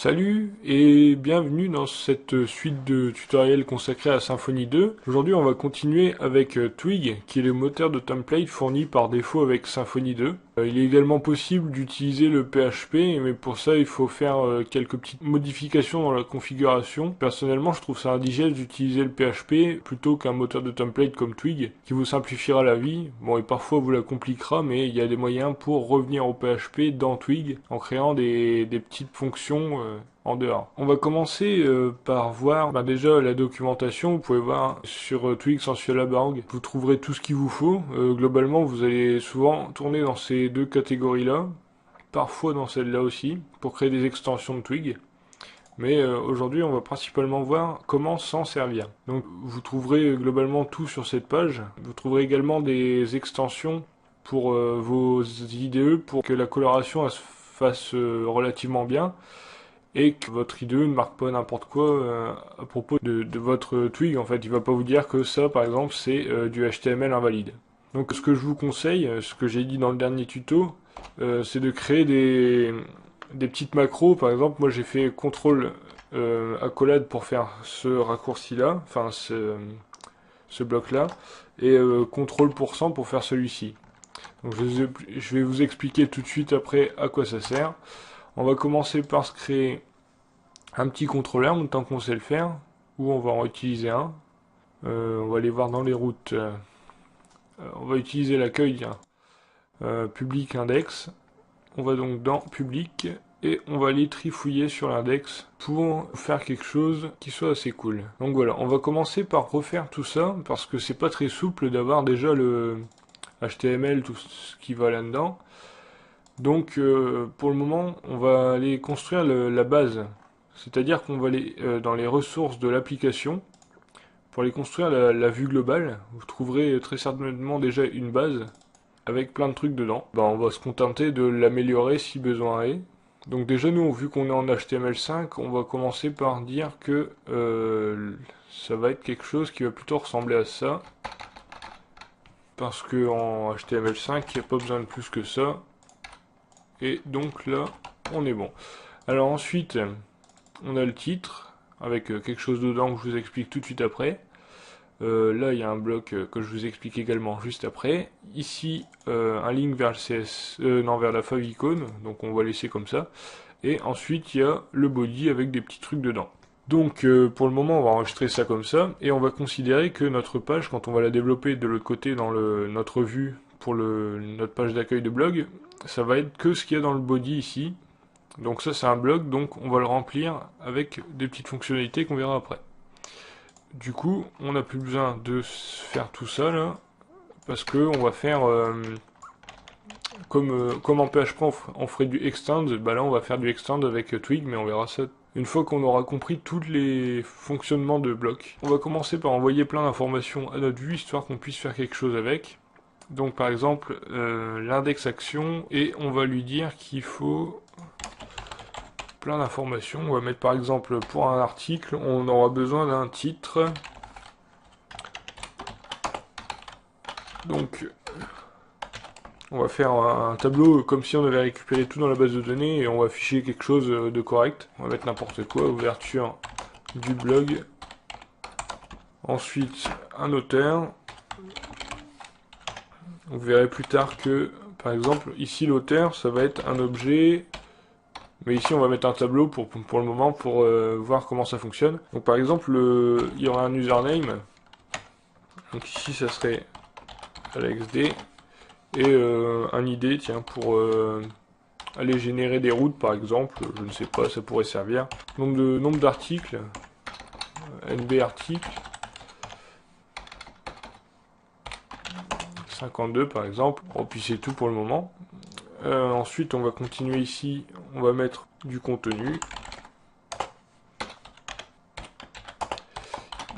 Salut et bienvenue dans cette suite de tutoriels consacrés à Symfony 2. Aujourd'hui on va continuer avec Twig, qui est le moteur de template fourni par défaut avec Symfony 2. Il est également possible d'utiliser le PHP, mais pour ça il faut faire quelques petites modifications dans la configuration. Personnellement je trouve ça indigeste d'utiliser le PHP plutôt qu'un moteur de template comme Twig, qui vous simplifiera la vie. Bon, et parfois vous la compliquera, mais il y a des moyens pour revenir au PHP dans Twig en créant des petites fonctions en dehors. On va commencer par voir déjà la documentation. Vous pouvez voir sur Twig Sensual.org, vous trouverez tout ce qu'il vous faut. Globalement, vous allez souvent tourner dans ces deux catégories-là, parfois dans celle-là aussi, pour créer des extensions de Twig. Mais aujourd'hui, on va principalement voir comment s'en servir. Donc, vous trouverez globalement tout sur cette page. Vous trouverez également des extensions pour vos IDE, pour que la coloration elle, se fasse relativement bien, et que votre IDE ne marque pas n'importe quoi à propos de votre Twig. En fait, il va pas vous dire que ça, par exemple, c'est du HTML invalide. Donc, ce que je vous conseille, ce que j'ai dit dans le dernier tuto, c'est de créer des petites macros. Par exemple, moi j'ai fait CTRL accolade pour faire ce raccourci-là, enfin ce bloc-là, et CTRL% pour faire celui-ci. Donc je vais vous expliquer tout de suite après à quoi ça sert. On va commencer par se créer un petit contrôleur, tant qu'on sait le faire, ou on va en utiliser un. On va aller voir dans les routes. On va utiliser l'accueil public index. On va donc dans public et on va aller trifouiller sur l'index pour faire quelque chose qui soit assez cool. Donc voilà, on va commencer par refaire tout ça parce que c'est pas très souple d'avoir déjà le HTML, tout ce qui va là-dedans. Donc pour le moment, on va aller construire la base. C'est-à-dire qu'on va aller dans les ressources de l'application pour aller construire la vue globale. Vous trouverez très certainement déjà une base avec plein de trucs dedans. On va se contenter de l'améliorer si besoin est. Donc déjà nous, vu qu'on est en HTML5, on va commencer par dire que ça va être quelque chose qui va plutôt ressembler à ça. Parce que en HTML5, il n'y a pas besoin de plus que ça. Et donc là, on est bon. Alors ensuite, on a le titre, avec quelque chose dedans que je vous explique tout de suite après. Là, il y a un bloc que je vous explique également juste après. Ici, un link vers le CS, non, vers la favicon, donc on va laisser comme ça. Et ensuite, il y a le body avec des petits trucs dedans. Donc, pour le moment, on va enregistrer ça comme ça, et on va considérer que notre page, quand on va la développer de l'autre côté dans notre vue pour notre page d'accueil de blog, ça va être que ce qu'il y a dans le body ici. Donc ça, c'est un blog, donc on va le remplir avec des petites fonctionnalités qu'on verra après. Du coup, on n'a plus besoin de faire tout ça là, parce que on va faire comme en PHP on ferait du extend, là on va faire du extend avec Twig, mais on verra ça une fois qu'on aura compris tous les fonctionnements de blocs. On va commencer par envoyer plein d'informations à notre vue, histoire qu'on puisse faire quelque chose avec. Donc par exemple, l'index action, et on va lui dire qu'il faut plein d'informations. On va mettre par exemple pour un article, on aura besoin d'un titre. Donc on va faire un tableau comme si on avait récupéré tout dans la base de données et on va afficher quelque chose de correct. On va mettre n'importe quoi, ouverture du blog. Ensuite un auteur. Vous verrez plus tard que par exemple ici l'auteur ça va être un objet. Mais ici, on va mettre un tableau pour le moment pour voir comment ça fonctionne. Donc par exemple, il y aura un username. Donc ici, ça serait AlexD. Et un ID, tiens, pour aller générer des routes, par exemple. Je ne sais pas, ça pourrait servir. Nombre d'articles. NB article. 52, par exemple. Bon, puis c'est tout pour le moment. Ensuite, on va continuer ici, on va mettre du contenu.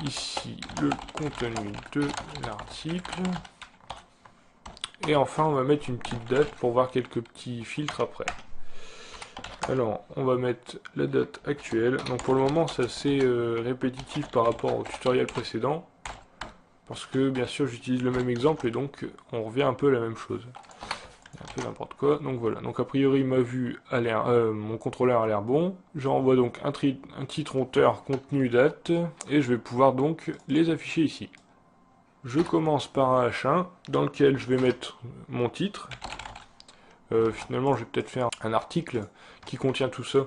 Ici, le contenu de l'article. Et enfin, on va mettre une petite date pour voir quelques petits filtres après. Alors, on va mettre la date actuelle. Donc pour le moment, c'est assez répétitif par rapport au tutoriel précédent. Parce que, bien sûr, j'utilise le même exemple et donc on revient un peu à la même chose. un peu n'importe quoi. Donc voilà, donc a priori ma vue a l'air, mon contrôleur a l'air bon. J'envoie donc un titre, auteur, contenu, date, et je vais pouvoir donc les afficher ici. Je commence par un H1 dans lequel je vais mettre mon titre. Finalement, je vais peut-être faire un article qui contient tout ça.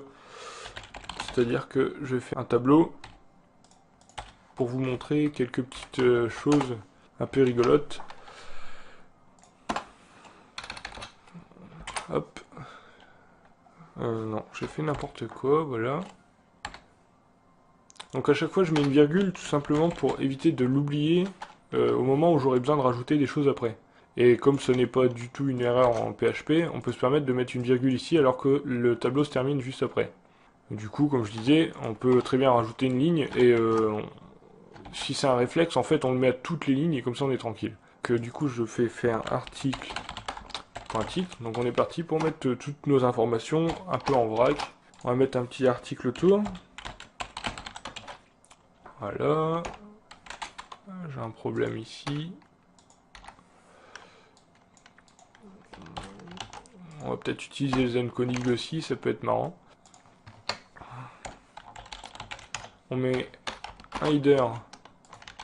C'est-à-dire que je vais faire un tableau pour vous montrer quelques petites choses un peu rigolotes. Hop. Non, j'ai fait n'importe quoi, voilà. Donc à chaque fois, je mets une virgule tout simplement pour éviter de l'oublier au moment où j'aurai besoin de rajouter des choses après. Et comme ce n'est pas du tout une erreur en PHP, on peut se permettre de mettre une virgule ici alors que le tableau se termine juste après. Du coup, comme je disais, on peut très bien rajouter une ligne et si c'est un réflexe, en fait, on le met à toutes les lignes et comme ça on est tranquille. Du coup, je fais faire article.titre. Donc on est parti pour mettre toutes nos informations un peu en vrac. On va mettre un petit article autour. Voilà. J'ai un problème ici. On va peut-être utiliser les encoding aussi, ça peut être marrant. On met un header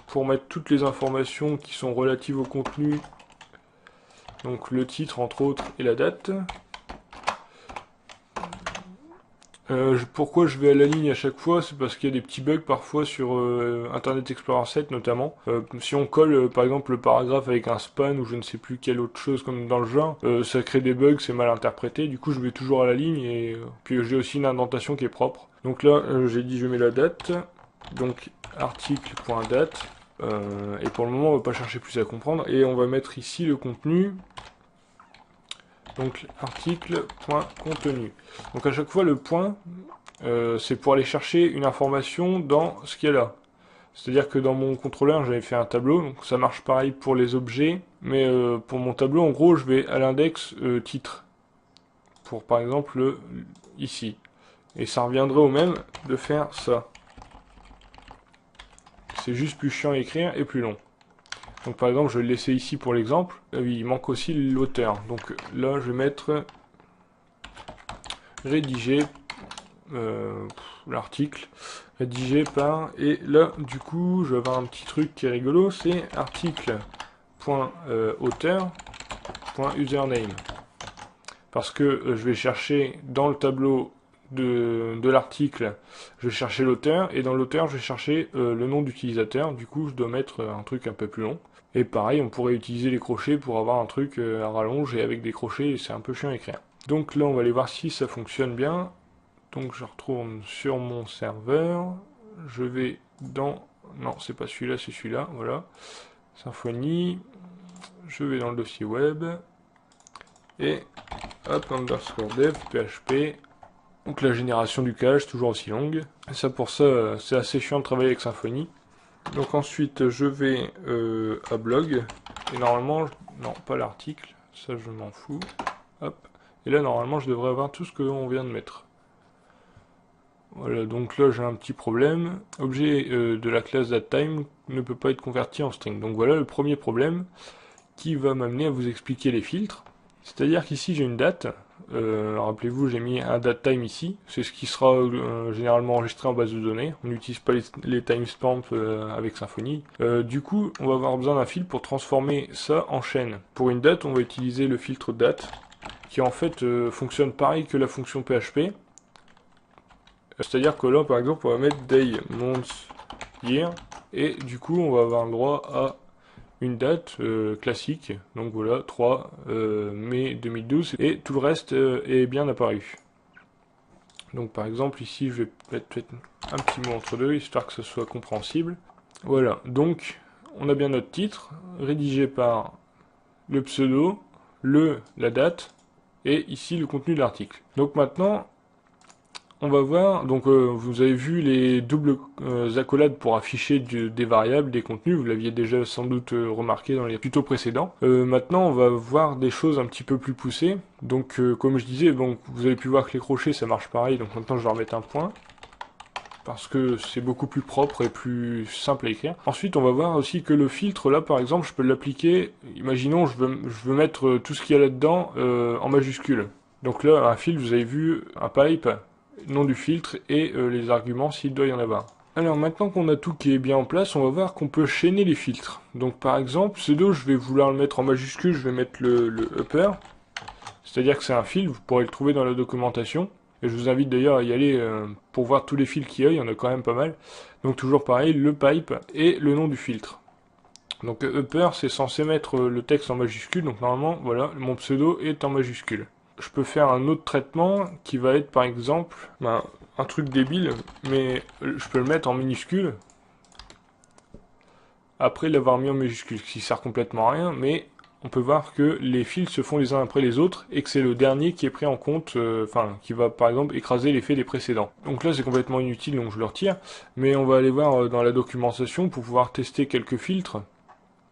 pour mettre toutes les informations qui sont relatives au contenu. Donc le titre entre autres et la date. Pourquoi je vais à la ligne à chaque fois? C'est parce qu'il y a des petits bugs parfois sur Internet Explorer 7 notamment. Si on colle par exemple le paragraphe avec un span ou je ne sais plus quelle autre chose comme dans le genre, ça crée des bugs, c'est mal interprété. Du coup je vais toujours à la ligne et puis j'ai aussi une indentation qui est propre. Donc là j'ai dit je mets la date. Donc article.date. Et pour le moment on va pas chercher plus à comprendre. Et on va mettre ici le contenu. Donc article.contenu. Donc à chaque fois le point, c'est pour aller chercher une information dans ce qu'il y a là. C'est-à-dire que dans mon contrôleur j'avais fait un tableau, donc ça marche pareil pour les objets, mais pour mon tableau en gros je vais à l'index titre. Pour par exemple ici. Et ça reviendrait au même de faire ça. C'est juste plus chiant à écrire et plus long. Donc par exemple, je vais le laisser ici pour l'exemple. Oui, il manque aussi l'auteur. Donc là, je vais mettre rédigé l'article rédigé par. Et là, du coup, je vais avoir un petit truc qui est rigolo, c'est article.auteur.username. Parce que je vais chercher dans le tableau de l'article, je vais chercher l'auteur, et dans l'auteur, je vais chercher le nom d'utilisateur. Du coup, je dois mettre un truc un peu plus long. Et pareil, on pourrait utiliser les crochets pour avoir un truc à rallonge et avec des crochets, c'est un peu chiant à écrire. Donc là, on va aller voir si ça fonctionne bien. Donc je retourne sur mon serveur. Je vais dans... Non, c'est pas celui-là, c'est celui-là, voilà. Symfony. Je vais dans le dossier web. Et hop, underscore dev, PHP. Donc la génération du cache, toujours aussi longue. Et ça, pour ça, c'est assez chiant de travailler avec Symfony. Donc ensuite je vais à blog et normalement, non pas l'article, ça je m'en fous, hop, et là normalement je devrais avoir tout ce que l'on vient de mettre. Voilà, donc là j'ai un petit problème, objet de la classe datetime ne peut pas être converti en string. Donc voilà le premier problème qui va m'amener à vous expliquer les filtres. C'est-à-dire qu'ici j'ai une date, rappelez-vous j'ai mis un datetime ici, c'est ce qui sera généralement enregistré en base de données, on n'utilise pas les timestamps avec Symfony. Du coup on va avoir besoin d'un filtre pour transformer ça en chaîne. Pour une date on va utiliser le filtre date, qui en fait fonctionne pareil que la fonction PHP. C'est-à-dire que là par exemple on va mettre day, month, year, et du coup on va avoir le droit à une date classique, donc voilà, 3 mai 2012, et tout le reste est bien apparu. Donc par exemple ici je vais mettre peut-être un petit mot entre deux, histoire que ce soit compréhensible. Voilà, donc on a bien notre titre, rédigé par le pseudo, la date, et ici le contenu de l'article. Donc maintenant, on va voir, donc vous avez vu les doubles accolades pour afficher des variables, des contenus, vous l'aviez déjà sans doute remarqué dans les tutos précédents. Maintenant on va voir des choses un petit peu plus poussées. Donc comme je disais, bon, vous avez pu voir que les crochets ça marche pareil, donc maintenant je vais remettre un point. parce que c'est beaucoup plus propre et plus simple à écrire. Ensuite, on va voir aussi que le filtre, là par exemple, je peux l'appliquer, imaginons je veux mettre tout ce qu'il y a là-dedans en majuscule. Donc là, un filtre, vous avez vu, un pipe, nom du filtre et les arguments s'il doit y en avoir. Alors maintenant qu'on a tout qui est bien en place, on va voir qu'on peut chaîner les filtres. Donc par exemple, pseudo, je vais vouloir le mettre en majuscule, je vais mettre le upper. C'est-à-dire que c'est un fil, vous pourrez le trouver dans la documentation. Et je vous invite d'ailleurs à y aller pour voir tous les fils qu'il y a, il y en a quand même pas mal. Donc toujours pareil, le pipe et le nom du filtre. Donc upper, c'est censé mettre le texte en majuscule, donc normalement, voilà, mon pseudo est en majuscule. Je peux faire un autre traitement qui va être par exemple, un truc débile, mais je peux le mettre en minuscule, après l'avoir mis en majuscule, ce qui sert complètement à rien, mais on peut voir que les fils se font les uns après les autres et que c'est le dernier qui est pris en compte, qui va par exemple écraser l'effet des précédents. Donc là c'est complètement inutile, donc je le retire, mais on va aller voir dans la documentation pour pouvoir tester quelques filtres.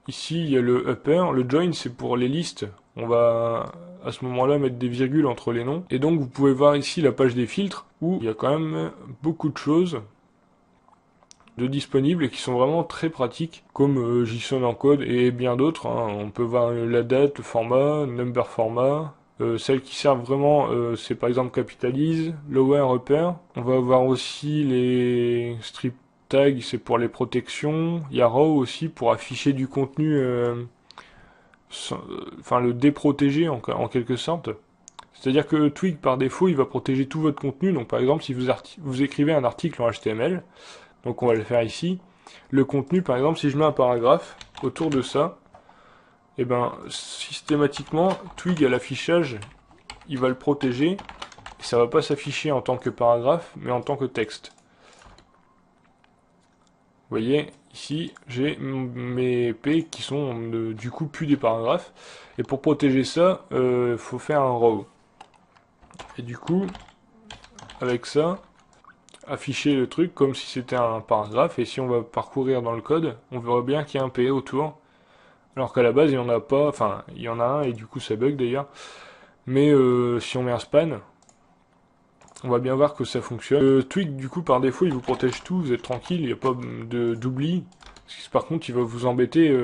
Ici il y a le upper, le join c'est pour les listes, on va à ce moment-là mettre des virgules entre les noms, et donc vous pouvez voir ici la page des filtres où il y a quand même beaucoup de choses de disponibles et qui sont vraiment très pratiques, comme JSON encode et bien d'autres. On peut voir la date, le format, number format. Celles qui servent vraiment, c'est par exemple capitalise, lower, upper. On va avoir aussi les strip tags, c'est pour les protections. Il y a row aussi pour afficher du contenu, le déprotéger en quelque sorte. C'est-à-dire que Twig par défaut, il va protéger tout votre contenu. Donc par exemple, si vous écrivez un article en HTML, donc on va le faire ici. Le contenu, par exemple, si je mets un paragraphe autour de ça, et ben systématiquement, Twig à l'affichage, il va le protéger, et ça va pas s'afficher en tant que paragraphe, mais en tant que texte. Vous voyez, ici, j'ai mes P qui sont du coup plus des paragraphes, et pour protéger ça, faut faire un row. Et du coup, avec ça, afficher le truc comme si c'était un paragraphe, et si on va parcourir dans le code, on verra bien qu'il y a un P autour, alors qu'à la base il y en a pas, enfin il y en a un et du coup ça bug d'ailleurs, mais si on met un span, on va bien voir que ça fonctionne. Twig du coup par défaut il vous protège tout, vous êtes tranquille, il n'y a pas d'oubli. Par contre il va vous embêter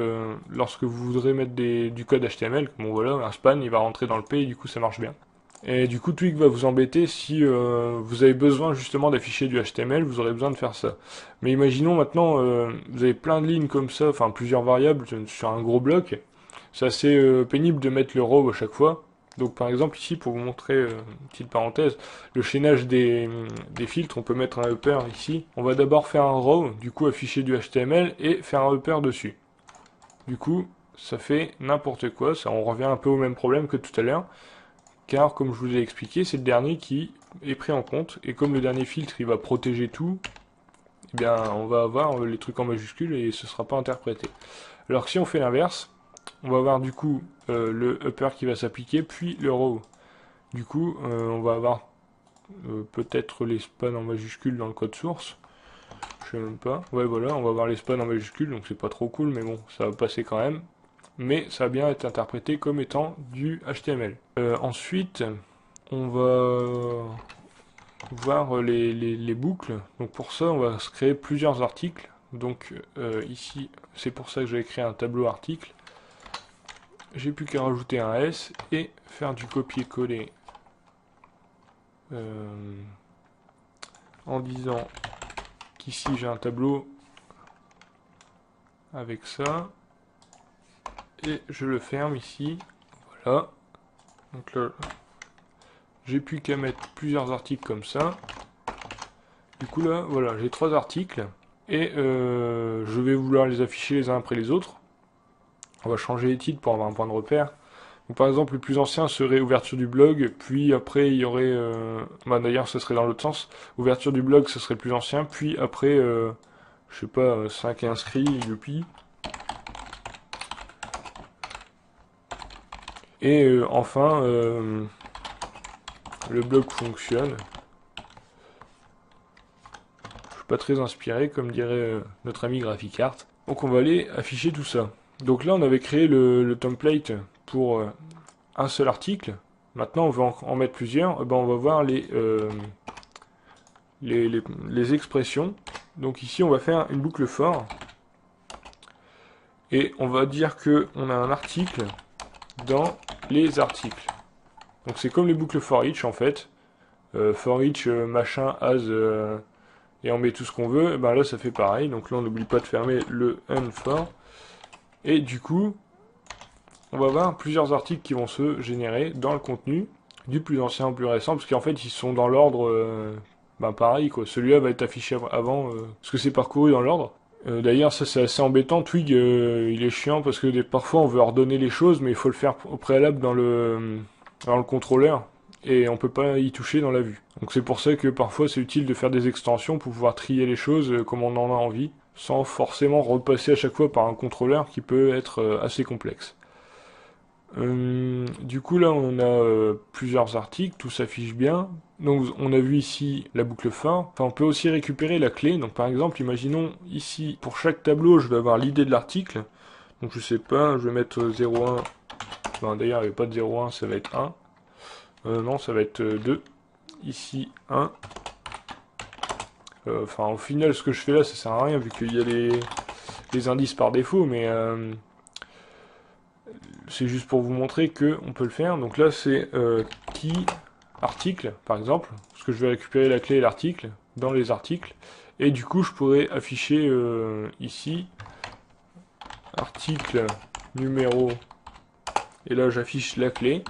lorsque vous voudrez mettre du code HTML, bon voilà, un span il va rentrer dans le P et du coup ça marche bien. Et du coup, Twig va vous embêter si vous avez besoin justement d'afficher du HTML, vous aurez besoin de faire ça. Mais imaginons maintenant, vous avez plein de lignes comme ça, enfin plusieurs variables sur un gros bloc. C'est assez pénible de mettre le row à chaque fois. Donc par exemple ici, pour vous montrer une petite parenthèse, le chaînage des filtres, on peut mettre un upper ici. On va d'abord faire un row, du coup afficher du HTML et faire un upper dessus. Du coup, ça fait n'importe quoi, ça on revient un peu au même problème que tout à l'heure. Car, comme je vous ai expliqué, c'est le dernier qui est pris en compte, et comme le dernier filtre, il va protéger tout, eh bien, on va avoir les trucs en majuscule et ce ne sera pas interprété. Alors que si on fait l'inverse, on va avoir du coup le upper qui va s'appliquer, puis le row. Du coup, on va avoir peut-être les spans en majuscule dans le code source. Je sais même pas. Ouais, voilà, on va avoir les spans en majuscule, donc c'est pas trop cool, mais bon, ça va passer quand même. Mais ça va bien être interprété comme étant du HTML. Ensuite, on va voir les boucles. Donc pour ça, on va se créer plusieurs articles. Donc ici, c'est pour ça que j'ai créé un tableau article. J'ai plus qu'à rajouter un S et faire du copier-coller en disant qu'ici j'ai un tableau avec ça. Et je le ferme ici. Voilà. Donc là, j'ai plus qu'à mettre plusieurs articles comme ça. Du coup là, voilà, j'ai 3 articles. Et je vais vouloir les afficher les uns après les autres. On va changer les titres pour avoir un point de repère. Donc, par exemple, le plus ancien serait ouverture du blog, puis après il y aurait... d'ailleurs, ce serait dans l'autre sens. Ouverture du blog, ce serait le plus ancien, puis après, je sais pas, 5 inscrits, youpi. Et enfin, le blog fonctionne. Je suis pas très inspiré, comme dirait notre ami Graphicart. Donc on va aller afficher tout ça. Donc là, on avait créé le template pour un seul article. Maintenant, on va en mettre plusieurs. Ben, on va voir les expressions. Donc ici on va faire une boucle for et on va dire que on a un article dans les articles. Donc c'est comme les boucles for each en fait. For each machin as et on met tout ce qu'on veut. Et ben là ça fait pareil. Donc là on n'oublie pas de fermer le and for. Et du coup on va avoir plusieurs articles qui vont se générer dans le contenu du plus ancien au plus récent, parce qu'en fait ils sont dans l'ordre pareil quoi. Celui-là va être affiché avant parce que c'est parcouru dans l'ordre. D'ailleurs ça c'est assez embêtant. Twig il est chiant parce que parfois on veut ordonner les choses mais il faut le faire au préalable dans le contrôleur et on peut pas y toucher dans la vue. Donc c'est pour ça que parfois c'est utile de faire des extensions pour pouvoir trier les choses comme on en a envie sans forcément repasser à chaque fois par un contrôleur qui peut être assez complexe. Du coup là on a plusieurs articles, tout s'affiche bien. Donc on a vu ici la boucle for. Enfin on peut aussi récupérer la clé. Donc par exemple imaginons ici pour chaque tableau je vais avoir l'idée de l'article. Donc je sais pas, je vais mettre 0,1. Bon, d'ailleurs il n'y a pas de 0,1, ça va être 1. Non ça va être 2. Ici 1. Enfin au final ce que je fais là ça sert à rien vu qu'il y a les indices par défaut, mais c'est juste pour vous montrer que on peut le faire. Donc là c'est key article par exemple, parce que je vais récupérer la clé et l'article dans les articles, et du coup je pourrais afficher ici article numéro, et là j'affiche la clé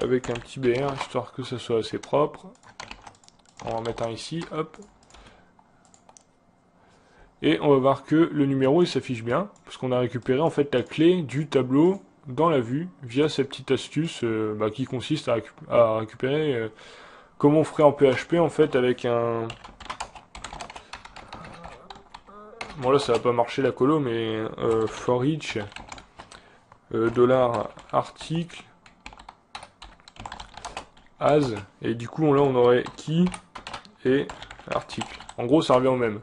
avec un petit BR histoire que ça soit assez propre. On va en mettre un ici, hop. Et on va voir que le numéro il s'affiche bien, parce qu'on a récupéré en fait la clé du tableau dans la vue, via cette petite astuce qui consiste à récupérer comme on ferait en PHP en fait avec un... Bon là ça va pas marcher la colo, mais for each $article as, et du coup là on aurait key et article. En gros ça revient au même.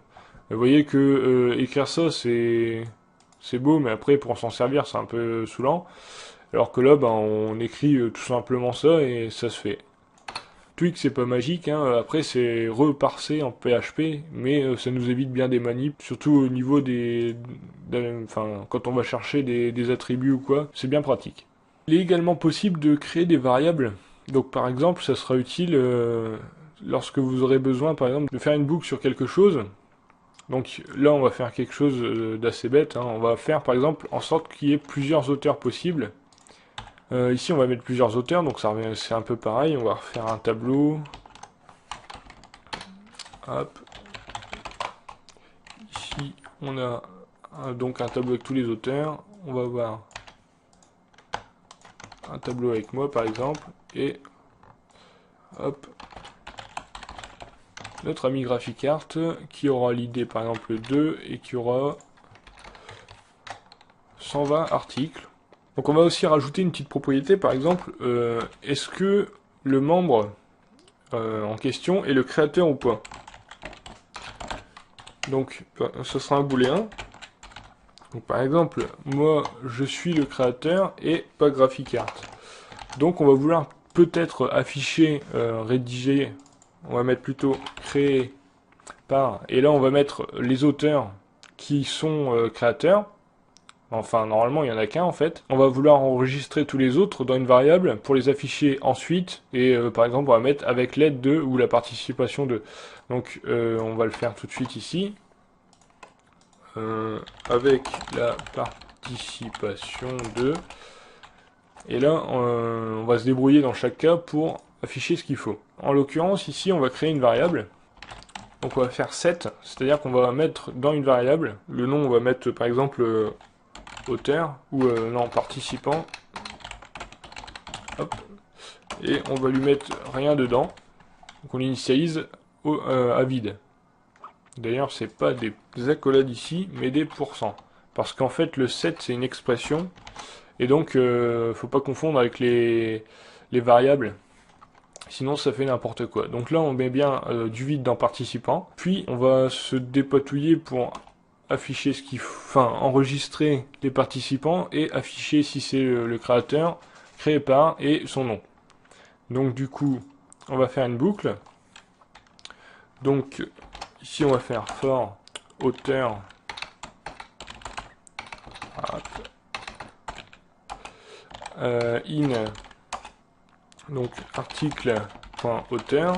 Vous voyez que écrire ça c'est beau, mais après pour s'en servir c'est un peu saoulant. Alors que là on écrit tout simplement ça et ça se fait. Twig c'est pas magique, hein. Après c'est reparsé en PHP, mais ça nous évite bien des manips, surtout au niveau enfin quand on va chercher des attributs ou quoi, c'est bien pratique. Il est également possible de créer des variables. Donc par exemple ça sera utile lorsque vous aurez besoin par exemple de faire une boucle sur quelque chose. Donc là, on va faire quelque chose d'assez bête, hein. On va faire par exemple en sorte qu'il y ait plusieurs auteurs possibles. Ici, on va mettre plusieurs auteurs, donc ça revient, c'est un peu pareil. On va refaire un tableau. Hop. Ici, on a donc un tableau avec tous les auteurs. On va avoir un tableau avec moi, par exemple. Et hop. Notre ami GraphicArt qui aura l'idée par exemple 2 et qui aura 120 articles. Donc on va aussi rajouter une petite propriété, par exemple, est-ce que le membre en question est le créateur ou pas? Donc ce sera un booléen. Donc par exemple, moi je suis le créateur et pas GraphicArt. Donc on va vouloir peut-être afficher, rédiger. On va mettre plutôt créé par, et là on va mettre les auteurs qui sont créateurs. Enfin normalement il n'y en a qu'un en fait. On va vouloir enregistrer tous les autres dans une variable pour les afficher ensuite, et par exemple on va mettre avec l'aide de ou la participation de. Donc on va le faire tout de suite ici. Avec la participation de, et là on va se débrouiller dans chaque cas pour afficher ce qu'il faut. En l'occurrence ici on va créer une variable, donc on va faire set, c'est-à-dire qu'on va mettre dans une variable, le nom on va mettre par exemple auteur, ou non participant, hop, et on va lui mettre rien dedans, donc on initialise à vide. D'ailleurs c'est pas des accolades ici, mais des pourcents, parce qu'en fait le set c'est une expression, et donc faut pas confondre avec les variables. Sinon ça fait n'importe quoi. Donc là on met bien du vide dans participant. Puis on va se dépatouiller pour afficher ce qu'il faut, enfin enregistrer les participants et afficher si c'est le créateur, créé par et son nom. Donc du coup, on va faire une boucle. Donc ici on va faire for auteur. In donc article.auteur.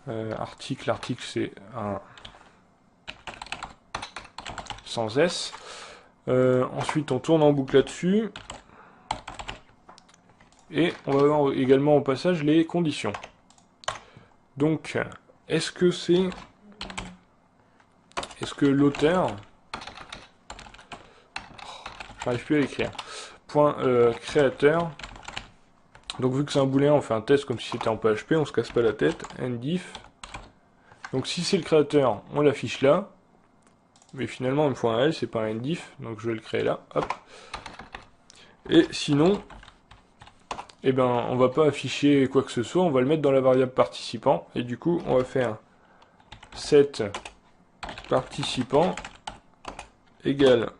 Article c'est un sans S. Ensuite on tourne en boucle là-dessus. Et on va voir également au passage les conditions. Donc, est-ce que l'auteur, j'arrive plus à l'écrire, point créateur, donc vu que c'est un booléen, on fait un test comme si c'était en PHP, on se casse pas la tête, endif, donc si c'est le créateur, on l'affiche là, mais finalement il me faut un L, c'est pas un endif, donc je vais le créer là, hop, et sinon, eh ben, on va pas afficher quoi que ce soit, on va le mettre dans la variable participant, et du coup, on va faire set participant égale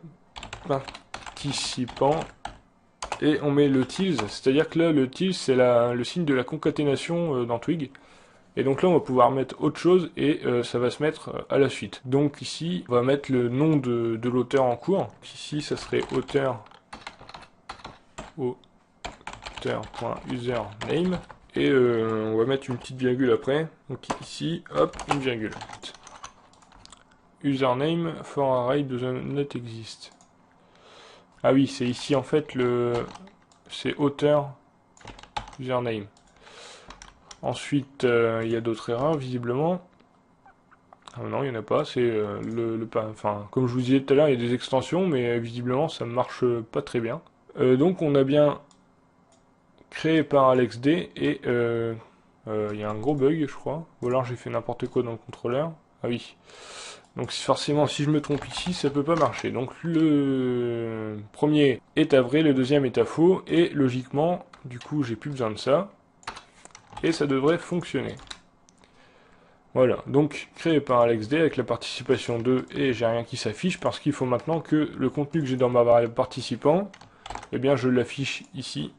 participant, et on met le tilde, c'est-à-dire que là, le tilde, c'est le signe de la concaténation dans Twig, et donc là, on va pouvoir mettre autre chose, et ça va se mettre à la suite. Donc ici, on va mettre le nom de l'auteur en cours, ici, ça serait auteur auteur.username et on va mettre une petite virgule après, donc ici, hop, une virgule. Username for array does not exist. Ah oui, c'est ici en fait c'est auteur username. Ensuite, il y a d'autres erreurs visiblement. Ah non, il n'y en a pas, c'est enfin, comme je vous disais tout à l'heure, il y a des extensions, mais visiblement ça ne marche pas très bien. Donc on a bien créé par AlexD et il y a un gros bug je crois, ou alors j'ai fait n'importe quoi dans le contrôleur. Ah oui, donc forcément si je me trompe ici ça peut pas marcher, donc le premier est à vrai, le deuxième est à faux, et logiquement du coup j'ai plus besoin de ça, et ça devrait fonctionner. Voilà, donc créé par AlexD avec la participation 2, et j'ai rien qui s'affiche parce qu'il faut maintenant que le contenu que j'ai dans ma variable participant, eh bien je l'affiche ici.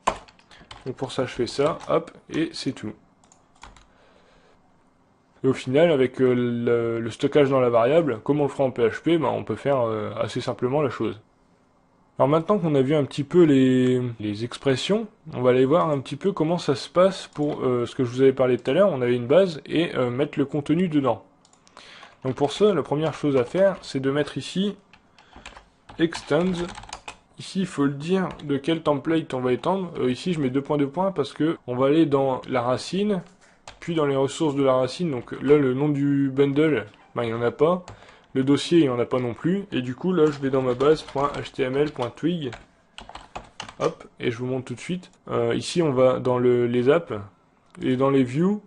Donc pour ça je fais ça, hop, et c'est tout. Et au final, avec le stockage dans la variable, comme on le fera en PHP, ben, on peut faire assez simplement la chose. Alors maintenant qu'on a vu un petit peu les expressions, on va aller voir un petit peu comment ça se passe pour ce que je vous avais parlé tout à l'heure. On avait une base et mettre le contenu dedans. Donc pour ça, la première chose à faire, c'est de mettre ici extend. Ici, il faut le dire de quel template on va étendre. Ici, je mets deux points parce que on va aller dans la racine, puis dans les ressources de la racine. Donc là, le nom du bundle, ben, il n'y en a pas. Le dossier, il n'y en a pas non plus. Et du coup, là, je vais dans ma base .html.twig. Hop, et je vous montre tout de suite. Ici, on va dans les apps et dans les views.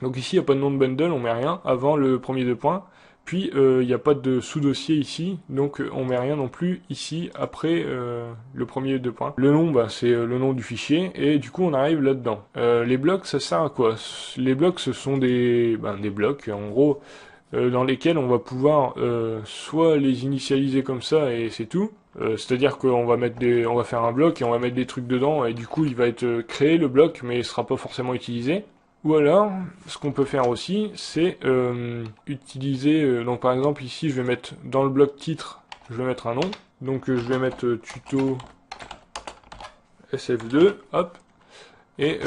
Donc ici, il n'y a pas de nom de bundle, on met rien avant le premier deux points. Puis il n'y a pas de sous-dossier ici, donc on met rien non plus ici après le premier deux points. Le nom, bah, c'est le nom du fichier, et du coup on arrive là-dedans. Les blocs, ça sert à quoi? Les blocs, ce sont des blocs, en gros, dans lesquels on va pouvoir soit les initialiser comme ça et c'est tout. C'est-à-dire qu'on va on va faire un bloc et on va mettre des trucs dedans, et du coup il va être créé le bloc, mais il sera pas forcément utilisé. Ou alors, ce qu'on peut faire aussi, c'est utiliser, donc par exemple ici je vais mettre dans le bloc titre, je vais mettre un nom, donc je vais mettre tuto sf2, hop, et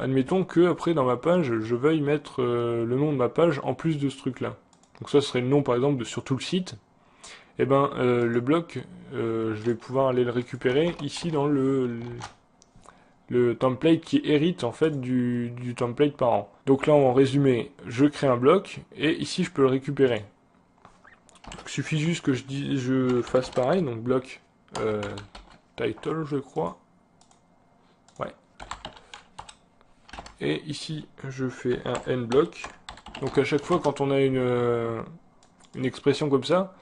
admettons que après dans ma page, je veuille mettre le nom de ma page en plus de ce truc là. Donc ça serait le nom par exemple de sur tout le site, et ben le bloc, je vais pouvoir aller le récupérer ici dans le template qui hérite en fait du template parent. Donc là en résumé, je crée un bloc et ici je peux le récupérer. Donc, il suffit juste que je fasse pareil, donc bloc title je crois. Ouais. Et ici je fais un n bloc. Donc à chaque fois quand on a une expression comme ça,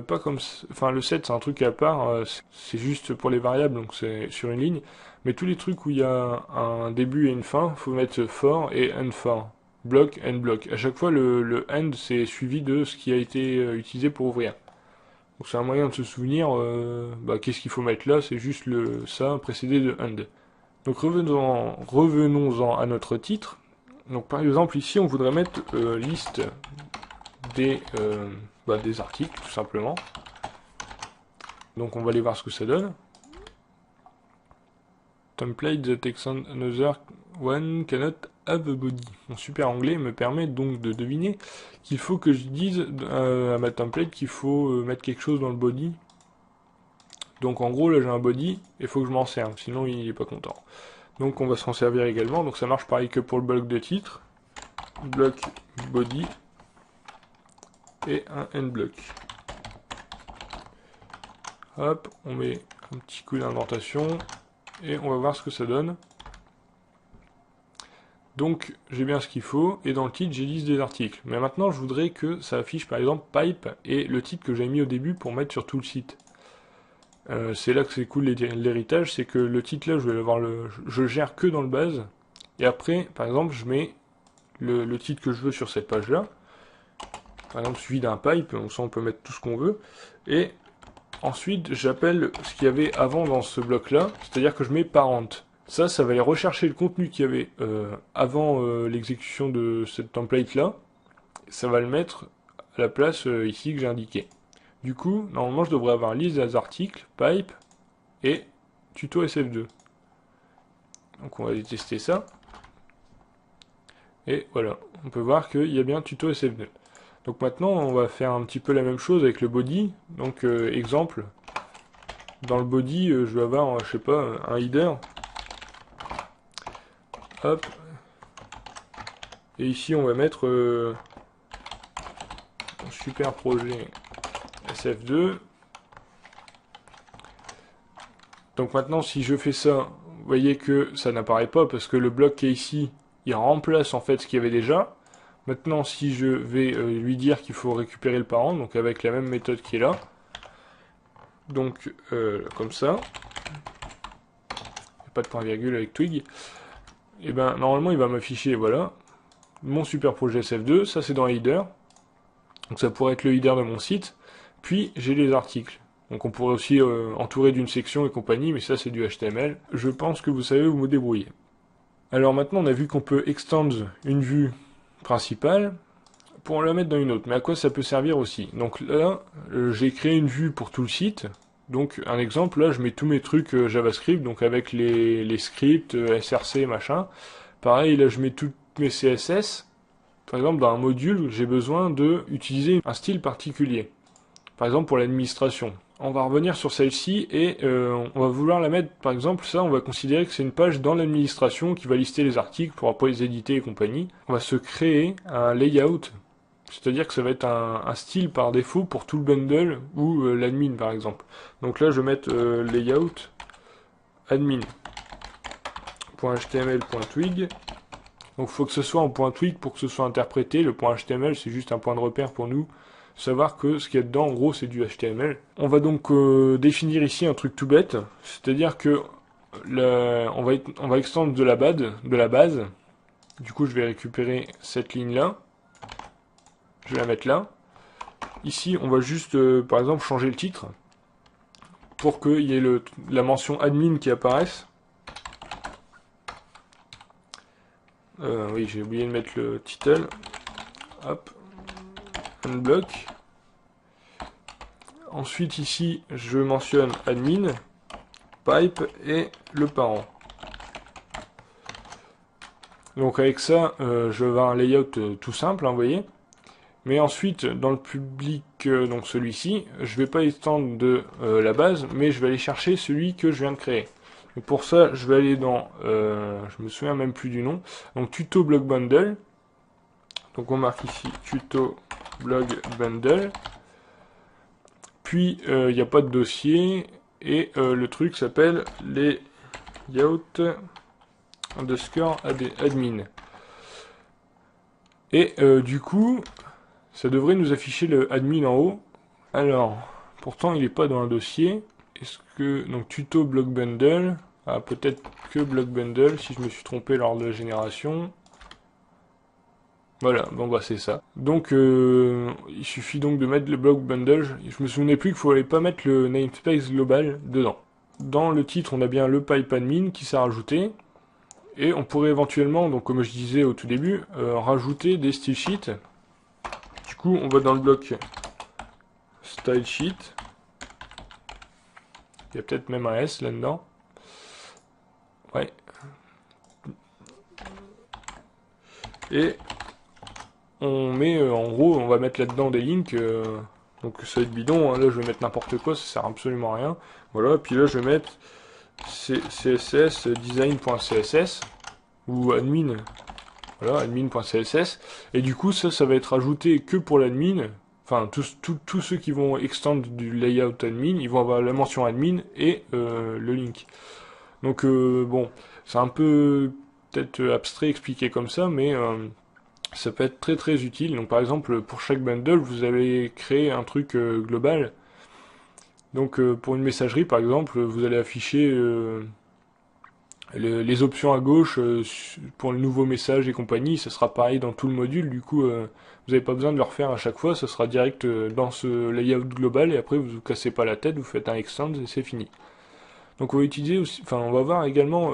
pas comme, enfin le set c'est un truc à part, c'est juste pour les variables, donc c'est sur une ligne. Mais tous les trucs où il y a un début et une fin, faut mettre for et end for. Bloc, end bloc. À chaque fois, le end, c'est suivi de ce qui a été utilisé pour ouvrir. Donc c'est un moyen de se souvenir, qu'est-ce qu'il faut mettre là, c'est juste ça précédé de end. Donc revenons-en à notre titre. Donc par exemple ici on voudrait mettre liste des, des articles tout simplement. Donc on va aller voir ce que ça donne. Template that extends another one cannot have a body. Mon super anglais me permet donc de deviner qu'il faut que je dise à ma template qu'il faut mettre quelque chose dans le body. Donc en gros là j'ai un body et il faut que je m'en serve, sinon il est pas content. Donc on va s'en servir également, donc ça marche pareil que pour le bloc de titre. Bloc body et un end block. Hop, on met un petit coup d'indentation et on va voir ce que ça donne. Donc j'ai bien ce qu'il faut et dans le titre j'ai liste des articles. Mais maintenant je voudrais que ça affiche par exemple pipe et le titre que j'ai mis au début pour mettre sur tout le site. C'est là que c'est cool l'héritage, c'est que le titre là je gère que dans le base et après par exemple je mets le titre que je veux sur cette page là. Par exemple suivi d'un pipe, ça on peut mettre tout ce qu'on veut et ensuite j'appelle ce qu'il y avait avant dans ce bloc là, c'est-à-dire que je mets parent. Ça va aller rechercher le contenu qu'il y avait avant l'exécution de cette template là. Ça va le mettre à la place ici que j'ai indiqué. Du coup, normalement je devrais avoir liste des articles, pipe et tuto SF2. Donc on va aller tester ça. Et voilà, on peut voir qu'il y a bien tuto SF2. Donc maintenant on va faire un petit peu la même chose avec le body. Donc exemple, dans le body je vais avoir, je sais pas, un header. Hop. Et ici on va mettre super projet SF2. Donc maintenant si je fais ça, vous voyez que ça n'apparaît pas parce que le bloc qui est ici, il remplace en fait ce qu'il y avait déjà. Maintenant si je vais lui dire qu'il faut récupérer le parent, donc avec la même méthode qui est là, donc comme ça, pas de point virgule avec Twig, et ben normalement il va m'afficher, voilà, mon super projet SF2, ça c'est dans header, donc ça pourrait être le header de mon site, puis j'ai les articles. Donc on pourrait aussi entourer d'une section et compagnie, mais ça c'est du HTML. Je pense que vous savez où me débrouiller. Alors maintenant on a vu qu'on peut extend une vue principale pour la mettre dans une autre. Mais à quoi ça peut servir aussi? Donc là, j'ai créé une vue pour tout le site. Donc un exemple, là je mets tous mes trucs JavaScript, donc avec les scripts, SRC, machin. Pareil, là je mets tous mes CSS. Par exemple, dans un module, j'ai besoin de utiliser un style particulier. Par exemple pour l'administration. On va revenir sur celle-ci et on va vouloir la mettre, par exemple, ça on va considérer que c'est une page dans l'administration qui va lister les articles pour après les éditer et compagnie. On va se créer un layout, c'est-à-dire que ça va être un style par défaut pour tout le bundle ou l'admin par exemple. Donc là je vais mettre layout admin.html.twig. Donc il faut que ce soit en .twig pour que ce soit interprété. Le .html c'est juste un point de repère pour nous. Savoir que ce qu'il y a dedans, en gros, c'est du HTML. On va donc définir ici un truc tout bête, c'est-à-dire que on va extendre de la base. Du coup, je vais récupérer cette ligne-là. Je vais la mettre là. Ici, on va juste, par exemple, changer le titre pour qu'il y ait la mention admin qui apparaisse. Oui, j'ai oublié de mettre le title. Hop. Unblock. Ensuite ici je mentionne admin, pipe et le parent. Donc avec ça je vais avoir un layout tout simple, hein, vous voyez. Mais ensuite dans le public, donc celui-ci, je vais pas étendre de la base, mais je vais aller chercher celui que je viens de créer. Et pour ça je vais aller dans, je me souviens même plus du nom, donc tuto blog bundle. Donc on marque ici tuto blog bundle. Puis il n'y a pas de dossier et le truc s'appelle layout underscore admin. Et du coup, ça devrait nous afficher le admin en haut. Alors, pourtant il n'est pas dans un dossier. Est-ce que donc tuto block bundle, ah, peut-être que block bundle si je me suis trompé lors de la génération. Voilà, bon bah c'est ça. Donc il suffit donc de mettre le block bundle. Je me souvenais plus qu'il fallait pas mettre le namespace global dedans. dans le titre, on a bien le pipe admin qui s'est rajouté. Et on pourrait éventuellement, donc comme je disais au tout début, rajouter des style sheets. Du coup, on va dans le bloc style sheet. Il y a peut-être même un S là-dedans. Ouais. Et on met, en gros, on va mettre là-dedans des links. Donc ça va être bidon, hein. Là je vais mettre n'importe quoi, ça sert absolument à rien. Voilà, puis là je vais mettre CSS design.css ou admin. Voilà, admin.css. Et du coup, ça va être ajouté que pour l'admin. Enfin, tous ceux qui vont extend du layout admin, ils vont avoir la mention admin et le link. Donc, bon, c'est un peu peut-être abstrait expliqué comme ça, mais ça peut être très très utile. Donc, par exemple, pour chaque bundle, vous avez créé un truc global. Donc, pour une messagerie, par exemple, vous allez afficher les options à gauche pour le nouveau message et compagnie, ça sera pareil dans tout le module. Du coup, vous n'avez pas besoin de le refaire à chaque fois, ça sera direct dans ce layout global et après vous vous cassez pas la tête, vous faites un extend et c'est fini. Donc on va utiliser aussi, enfin on va voir également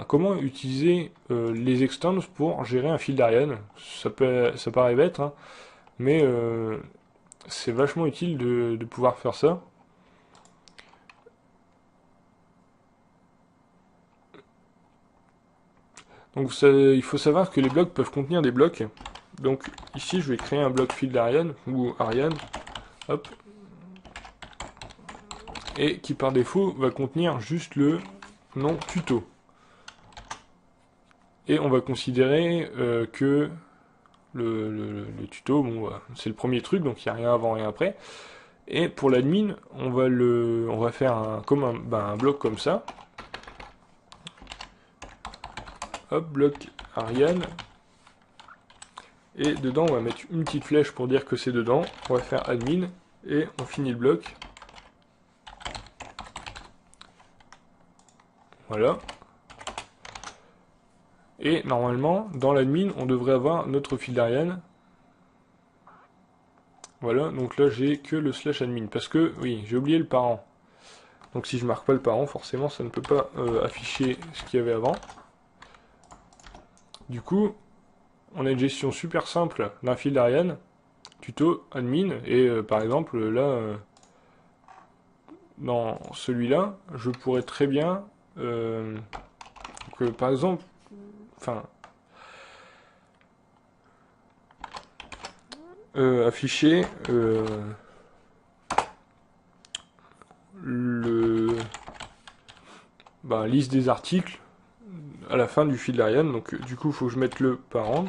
comment utiliser les extends pour gérer un fil d'Ariane. Ça paraît bête, hein, mais c'est vachement utile de pouvoir faire ça. Donc il faut savoir que les blocs peuvent contenir des blocs. Donc ici je vais créer un bloc fil d'Ariane ou Ariane, hop, et qui par défaut va contenir juste le nom tuto. Et on va considérer que le tuto, bon, c'est le premier truc, donc il n'y a rien avant et après. Et pour l'admin, on va faire un bloc comme ça. Hop, bloc Ariane. Et dedans, on va mettre une petite flèche pour dire que c'est dedans. On va faire admin et on finit le bloc. Voilà. Et normalement, dans l'admin, on devrait avoir notre fil d'Ariane. Voilà, donc là j'ai que le slash admin. Parce que, oui, j'ai oublié le parent. Donc si je marque pas le parent, forcément ça ne peut pas afficher ce qu'il y avait avant. Du coup, on a une gestion super simple d'un fil d'Ariane, tuto, admin, et par exemple là, dans celui-là, je pourrais très bien, par exemple, enfin, afficher liste des articles à la fin du fil d'Ariane. Donc du coup, il faut que je mette le parent,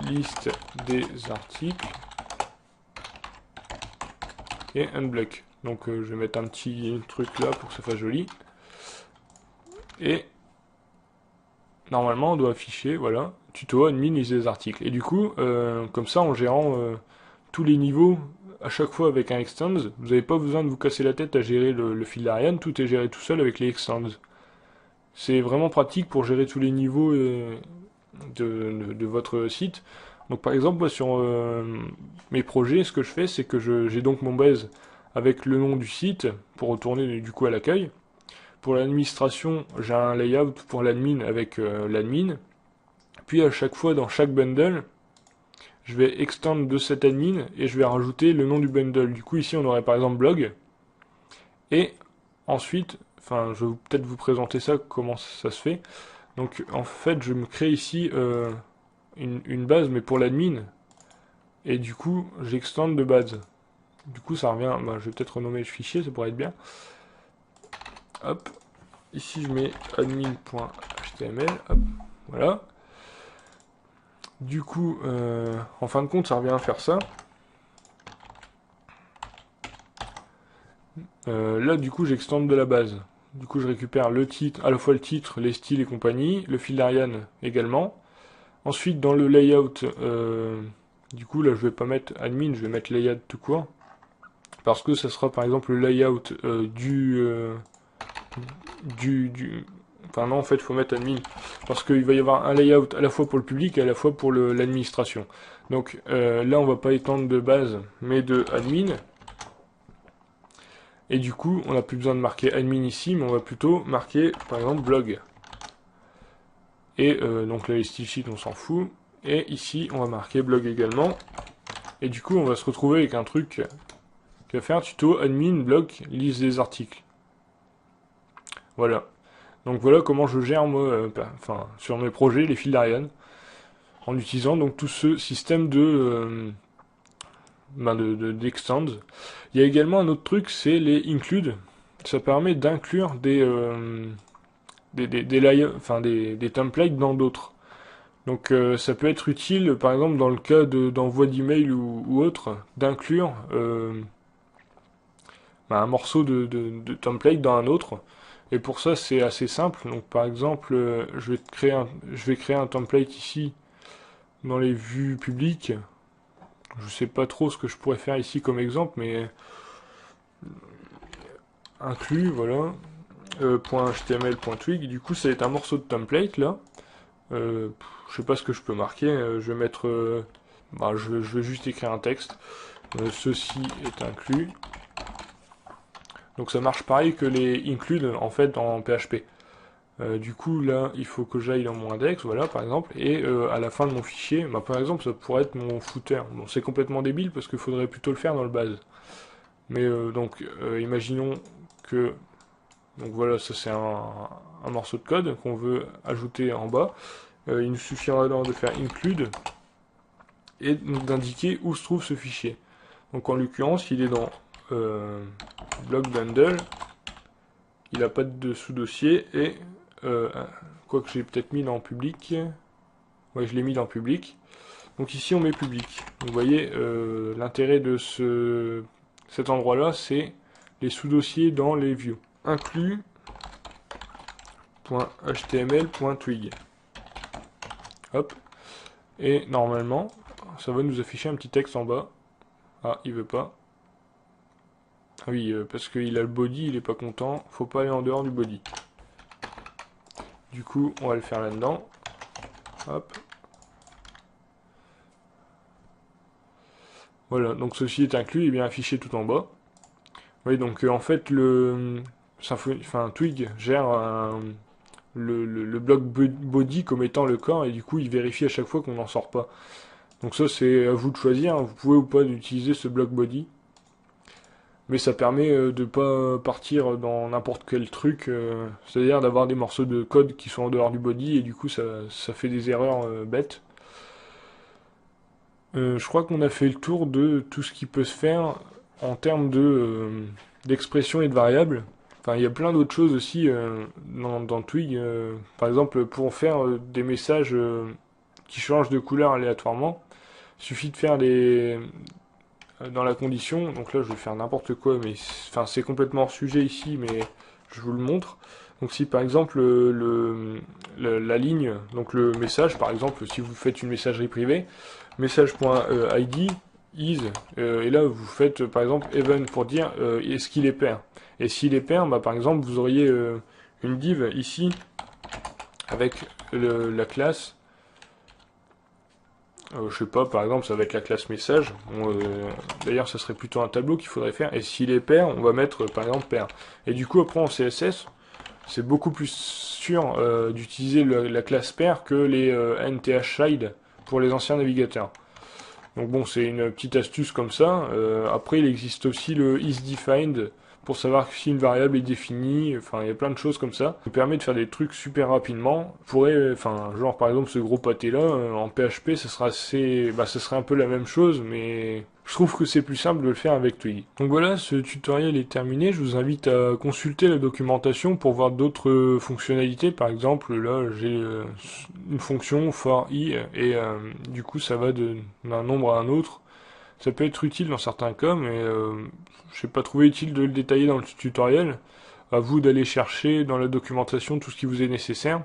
liste des articles et un bloc. Donc je vais mettre un petit truc là pour que ça fasse joli. Et normalement, on doit afficher, voilà, tuto, admin, liste des articles. Et du coup, comme ça, en gérant tous les niveaux, à chaque fois avec un extends, vous n'avez pas besoin de vous casser la tête à gérer le fil d'Ariane, tout est géré tout seul avec les extends. C'est vraiment pratique pour gérer tous les niveaux de votre site. Donc par exemple, moi sur mes projets, ce que je fais, c'est que j'ai donc mon base avec le nom du site pour retourner du coup à l'accueil. Pour l'administration, j'ai un layout pour l'admin avec l'admin. Puis à chaque fois, dans chaque bundle, je vais extend de cet admin et je vais rajouter le nom du bundle. Du coup, ici, on aurait par exemple blog. Et ensuite, enfin, je vais peut-être vous présenter ça, comment ça se fait. Donc, en fait, je me crée ici une base, mais pour l'admin. Et du coup, j'extends de base. Du coup, ça revient. Je vais peut-être renommer le fichier, ça pourrait être bien. Hop. Ici, je mets admin.html. Hop. Voilà. Du coup, en fin de compte, ça revient à faire ça. Là, du coup, j'extende de la base. Du coup, je récupère le titre, à la fois le titre, les styles et compagnie, le fil d'Ariane également. Ensuite, dans le layout, du coup, là, je vais pas mettre admin, je vais mettre layout tout court. Parce que ça sera par exemple le layout Enfin non, en fait, il faut mettre admin. Parce qu'il va y avoir un layout à la fois pour le public et à la fois pour l'administration. Donc là, on va pas étendre de base, mais de admin. Et du coup, on n'a plus besoin de marquer admin ici, mais on va plutôt marquer, par exemple, blog. Et donc là, les style sheets, on s'en fout. Et ici, on va marquer blog également. Et du coup, on va se retrouver avec un truc qui va faire tuto admin blog liste des articles. Voilà. Donc voilà comment je gère moi, enfin sur mes projets les fils d'Ariane, en utilisant donc tout ce système d'extend. Il y a également un autre truc, c'est les include. Ça permet d'inclure des templates dans d'autres. Donc ça peut être utile, par exemple dans le cas d'envoi d'email ou autre, d'inclure un morceau de template dans un autre. Et pour ça c'est assez simple. Donc par exemple, je vais créer un template ici dans les vues publiques. Je sais pas trop ce que je pourrais faire ici comme exemple, mais inclus, voilà, .html.twig. Du coup ça va être un morceau de template là. Je sais pas ce que je peux marquer. Je vais mettre, je vais juste écrire un texte. Ceci est inclus. Donc ça marche pareil que les include en fait en PHP. Du coup là il faut que j'aille dans mon index, voilà par exemple, et à la fin de mon fichier, par exemple ça pourrait être mon footer. Bon c'est complètement débile parce qu'il faudrait plutôt le faire dans le base. Mais imaginons que, donc voilà, ça c'est un morceau de code qu'on veut ajouter en bas. Il nous suffira alors de faire include et d'indiquer où se trouve ce fichier. Donc en l'occurrence il est dans block bundle, il n'a pas de sous-dossier et quoique j'ai peut-être mis dans public, ouais je l'ai mis dans public. Donc ici on met public. Donc, vous voyez l'intérêt de cet endroit là, c'est les sous-dossiers dans les views. Inclus.html.twig. Hop. Et normalement, ça va nous afficher un petit texte en bas. Ah, il veut pas. Ah oui, parce qu'il a le body, il est pas content. Faut pas aller en dehors du body. Du coup, on va le faire là-dedans. Hop. Voilà, donc ceci est inclus, il est bien affiché tout en bas. Oui, donc en fait, Twig gère le bloc body comme étant le corps, et du coup, il vérifie à chaque fois qu'on n'en sort pas. Donc ça, c'est à vous de choisir, vous pouvez ou pas utiliser ce bloc body. Mais ça permet de pas partir dans n'importe quel truc, c'est-à-dire d'avoir des morceaux de code qui sont en dehors du body, et du coup, ça fait des erreurs bêtes. Je crois qu'on a fait le tour de tout ce qui peut se faire en termes d'expression et de variables. Enfin, il y a plein d'autres choses aussi dans Twig. Par exemple, pour faire des messages qui changent de couleur aléatoirement, il suffit de faire dans la condition. Donc là, je vais faire n'importe quoi, mais enfin, c'est complètement hors sujet ici, mais je vous le montre. Donc si par exemple la ligne, donc le message, par exemple, si vous faites une messagerie privée, message.id is, et là vous faites par exemple even pour dire est-ce qu'il est pair. Et s'il est pair, par exemple vous auriez une div ici avec la classe, je sais pas, par exemple ça va être la classe message. Bon, d'ailleurs ça serait plutôt un tableau qu'il faudrait faire, et s'il est pair, on va mettre par exemple pair. Et du coup après en CSS, c'est beaucoup plus sûr d'utiliser la classe pair que les nthside pour les anciens navigateurs. Donc bon, c'est une petite astuce comme ça. Après, il existe aussi le isDefined pour savoir si une variable est définie. Enfin, il y a plein de choses comme ça. Ça permet de faire des trucs super rapidement. Genre par exemple ce gros pâté là, en PHP, ça sera ça serait un peu la même chose, mais je trouve que c'est plus simple de le faire avec Twig. Donc voilà, ce tutoriel est terminé. Je vous invite à consulter la documentation pour voir d'autres fonctionnalités. Par exemple, là, j'ai une fonction for i et du coup, ça va d'un nombre à un autre. Ça peut être utile dans certains cas, mais je n'ai pas trouvé utile de le détailler dans le tutoriel. À vous d'aller chercher dans la documentation tout ce qui vous est nécessaire.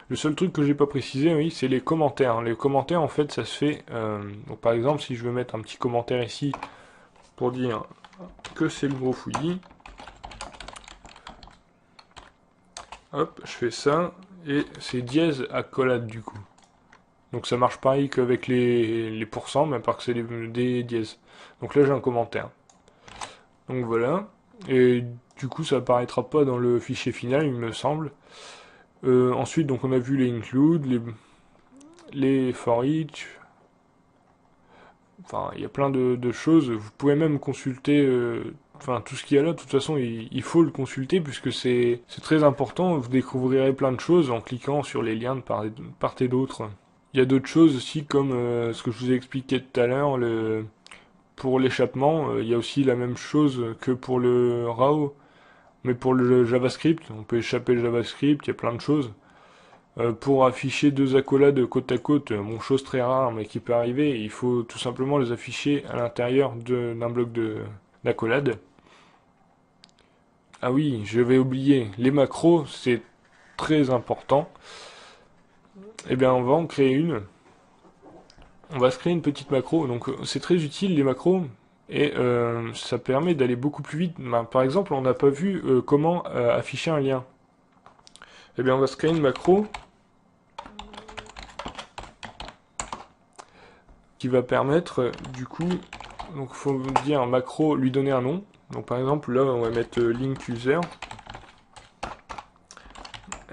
Le seul truc que j'ai pas précisé, oui, c'est les commentaires. Les commentaires, en fait, ça se fait. Donc, par exemple, si je veux mettre un petit commentaire ici pour dire que c'est le gros fouillis, hop, je fais ça et c'est dièse accolade du coup. Donc ça marche pareil qu'avec les pourcents, mais à part que c'est des dièses. Donc là j'ai un commentaire. Donc voilà. Et du coup, ça apparaîtra pas dans le fichier final, il me semble. Ensuite, donc on a vu les include, les for each. Enfin, il y a plein de choses. Vous pouvez même consulter, enfin tout ce qu'il y a là. De toute façon, il faut le consulter puisque c'est très important. Vous découvrirez plein de choses en cliquant sur les liens de part et d'autre. Il y a d'autres choses aussi comme ce que je vous ai expliqué tout à l'heure. Pour l'échappement, il y a aussi la même chose que pour le RAW, mais pour le JavaScript. On peut échapper le JavaScript. Il y a plein de choses. Pour afficher deux accolades côte à côte, bon, chose très rare mais qui peut arriver, il faut tout simplement les afficher à l'intérieur d'un bloc d'accolade. Ah oui, je vais oublier, les macros, c'est très important. Eh bien, on va en créer une. On va se créer une petite macro, donc c'est très utile les macros, et ça permet d'aller beaucoup plus vite. Ben, par exemple, on n'a pas vu comment afficher un lien. Eh bien, on va se créer une macro qui va permettre du coup, donc il faut dire un macro, lui donner un nom. Donc par exemple là on va mettre link user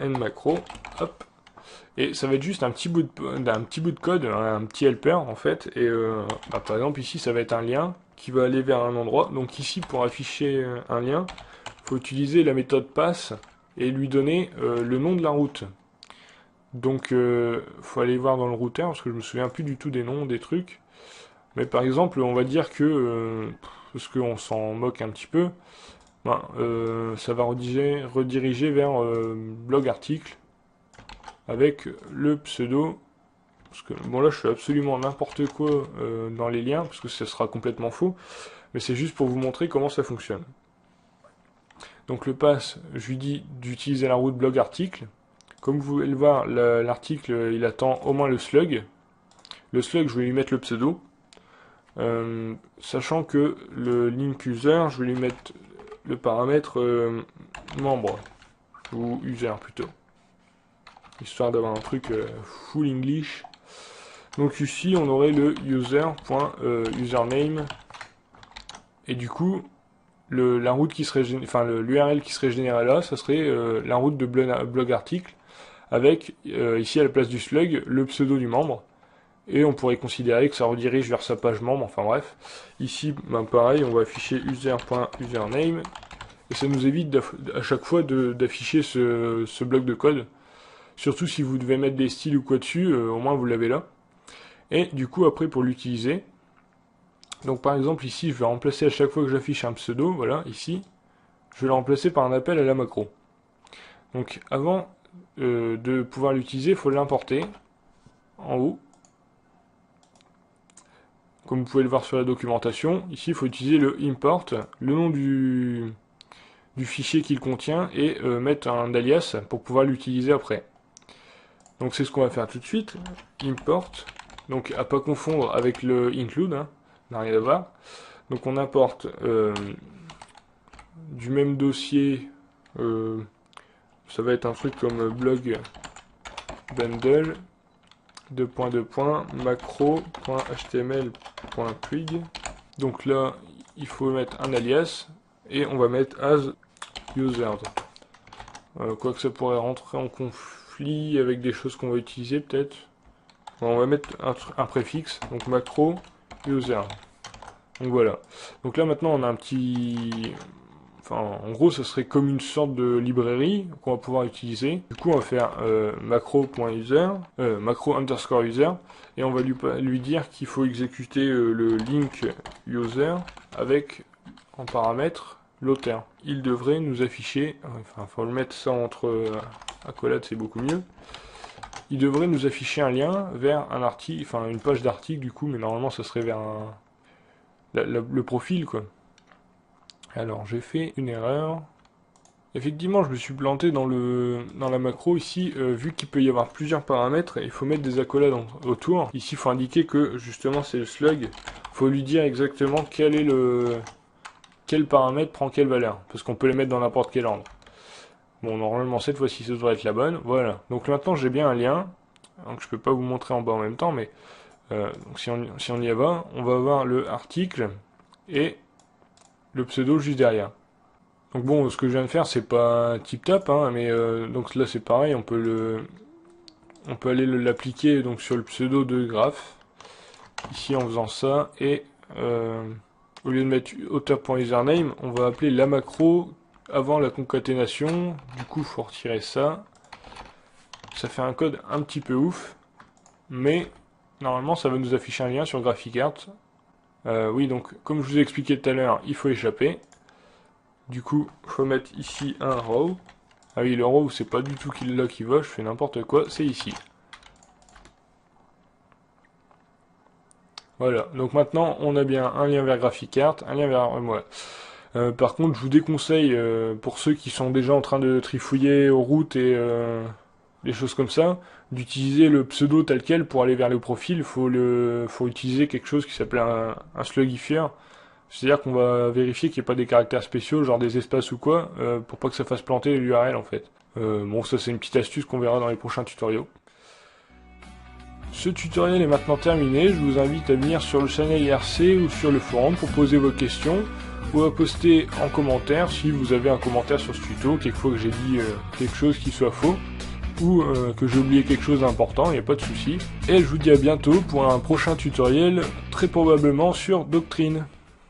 and macro, hop, et ça va être juste un petit bout de code, un petit helper en fait, et par exemple ici ça va être un lien qui va aller vers un endroit. Donc ici pour afficher un lien, il faut utiliser la méthode pass et lui donner le nom de la route. Donc faut aller voir dans le routeur parce que je me souviens plus du tout des noms des trucs. Mais par exemple, on va dire que, parce qu'on s'en moque un petit peu, ben, ça va rediriger vers blog article avec le pseudo. Parce que bon là, je fais absolument n'importe quoi dans les liens parce que ça sera complètement faux. Mais c'est juste pour vous montrer comment ça fonctionne. Donc le pass, je lui dis d'utiliser la route blog article. Comme vous pouvez le voir, l'article il attend au moins le slug. Le slug, je vais lui mettre le pseudo. Sachant que le link user, je vais lui mettre le paramètre membre, ou user plutôt, histoire d'avoir un truc full English. Donc ici, on aurait le user.username, et du coup, la route qui serait, enfin l'URL qui serait générée là, ça serait la route de blog article, avec ici à la place du slug, le pseudo du membre. Et on pourrait considérer que ça redirige vers sa page membre, enfin bref. Ici, ben pareil, on va afficher user.username, et ça nous évite à chaque fois d'afficher ce bloc de code. Surtout si vous devez mettre des styles ou quoi dessus, au moins vous l'avez là. Et du coup, après, pour l'utiliser, donc par exemple ici, je vais remplacer à chaque fois que j'affiche un pseudo, voilà, ici, je vais le remplacer par un appel à la macro. Donc avant de pouvoir l'utiliser, il faut l'importer en haut. Comme vous pouvez le voir sur la documentation, ici il faut utiliser le import, le nom du fichier qu'il contient, et mettre un alias pour pouvoir l'utiliser après. Donc c'est ce qu'on va faire tout de suite. Import, donc à pas confondre avec le include, hein, n'a rien à voir. Donc on importe du même dossier, ça va être un truc comme blog bundle, macro.html.twig. Donc là, il faut mettre un alias, et on va mettre as users. Quoique ça pourrait rentrer en conflit avec des choses qu'on va utiliser peut-être. On va mettre un préfixe, donc macro user. Donc voilà. Donc là maintenant on a un petit... Enfin en gros ça serait comme une sorte de librairie qu'on va pouvoir utiliser. Du coup on va faire macro.user, macro underscore user, et on va lui dire qu'il faut exécuter le link user avec en paramètre l'auteur. Il devrait nous afficher, enfin faut le mettre ça entre accolades, c'est beaucoup mieux. Il devrait nous afficher un lien vers un article, enfin une page d'article du coup, mais normalement ça serait vers le profil quoi. Alors j'ai fait une erreur. Effectivement, je me suis planté dans la macro ici, vu qu'il peut y avoir plusieurs paramètres, il faut mettre des accolades autour. Ici, il faut indiquer que justement c'est le slug. Il faut lui dire exactement quel paramètre prend quelle valeur, parce qu'on peut les mettre dans n'importe quel ordre. Bon, normalement cette fois-ci, ça devrait être la bonne. Voilà. Donc maintenant, j'ai bien un lien. Donc je peux pas vous montrer en bas en même temps, mais donc si on y va, on va avoir le article et le pseudo juste derrière. Donc bon, ce que je viens de faire, c'est pas tip top, hein, mais donc là c'est pareil, on peut aller l'appliquer donc sur le pseudo de graph, ici en faisant ça, et au lieu de mettre auteur.username, on va appeler la macro avant la concaténation. Du coup, faut retirer ça. Ça fait un code un petit peu ouf, mais normalement ça va nous afficher un lien sur GraphiCart. Oui, donc comme je vous ai expliqué tout à l'heure, il faut échapper. Du coup, il faut mettre ici un row. Ah oui, le row, c'est pas du tout là qui va, je fais n'importe quoi, c'est ici. Voilà, donc maintenant on a bien un lien vers GraphiCart, un lien vers moi. Par contre, je vous déconseille, pour ceux qui sont déjà en train de trifouiller aux routes et des choses comme ça, d'utiliser le pseudo tel quel pour aller vers le profil. Faut utiliser quelque chose qui s'appelle un slugifier. C'est-à-dire qu'on va vérifier qu'il n'y ait pas des caractères spéciaux, genre des espaces ou quoi, pour pas que ça fasse planter l'URL en fait. Bon, ça c'est une petite astuce qu'on verra dans les prochains tutoriaux. Ce tutoriel est maintenant terminé, je vous invite à venir sur le channel IRC ou sur le forum pour poser vos questions, ou à poster en commentaire si vous avez un commentaire sur ce tuto, quelquefois que j'ai dit quelque chose qui soit faux, ou que j'ai oublié quelque chose d'important, il n'y a pas de souci. Et je vous dis à bientôt pour un prochain tutoriel, très probablement sur Doctrine.